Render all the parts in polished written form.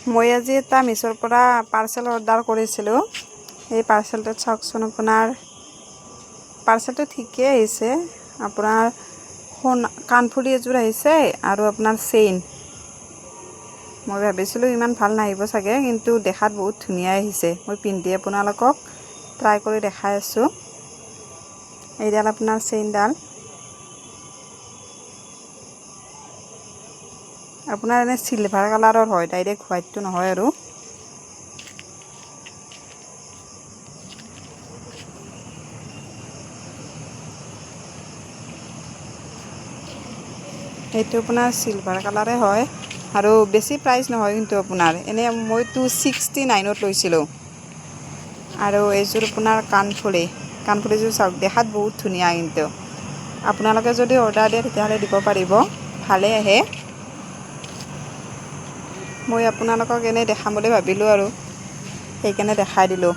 মই আজি এটা মিছৰ পৰা পাৰ্চেল অৰ্ডাৰ কৰিছিলোঁ। এই পাৰ্চেলটোত চাওকচোন, আপোনাৰ পাৰ্চেলটো ঠিকেই আহিছে। আপোনাৰ কাণফুলি এযোৰ আহিছে আৰু আপোনাৰ চেইন। মই ভাবিছিলোঁ ইমান ভাল নাহিব চাগে, কিন্তু দেখাত বহুত ধুনীয়া আহিছে। মই পিন্ধি আপোনালোকক ট্ৰাই কৰি দেখাই আছোঁ। এইডাল আপোনাৰ চেইনডাল আপোনাৰ এনে চিলভাৰ কালাৰৰ হয়, ডাইৰেক্ট হোৱাইটটো নহয় আৰু। এইটো আপোনাৰ চিলভাৰ কালাৰে হয় আৰু বেছি প্ৰাইচ নহয় কিন্তু আপোনাৰ এনে মই 269ত লৈছিলোঁ। আৰু এইযোৰ আপোনাৰ কাণফুলিযোৰ চাওক, দেখাত বহুত ধুনীয়া। কিন্তু আপোনালোকে যদি অৰ্ডাৰ দিয়ে তেতিয়াহ'লে দিব পাৰিব, ভালেই আহে। মই আপোনালোকক এনেই দেখাম বুলি ভাবিলোঁ আৰু সেইকাৰণে দেখাই দিলোঁ।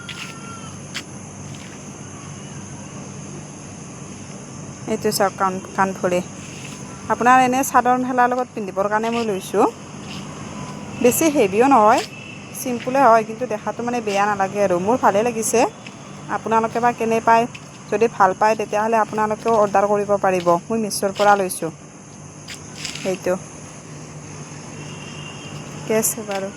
এইটো চাওক, কাণফুলি আপোনাৰ এনে চাদৰ মেখেলাৰ লগত পিন্ধিবৰ কাৰণে মই লৈছোঁ। বেছি হেভিও নহয়, চিম্পুলে হয়, কিন্তু দেখাটো মানে বেয়া নালাগে আৰু মোৰ ভালেই লাগিছে। আপোনালোকে বা কেনে পায়, যদি ভাল পায় তেতিয়াহ'লে আপোনালোকেও অৰ্ডাৰ কৰিব পাৰিব। মই মিছ'ৰ পৰা লৈছোঁ। সেইটো ঠিক আছে বাৰু।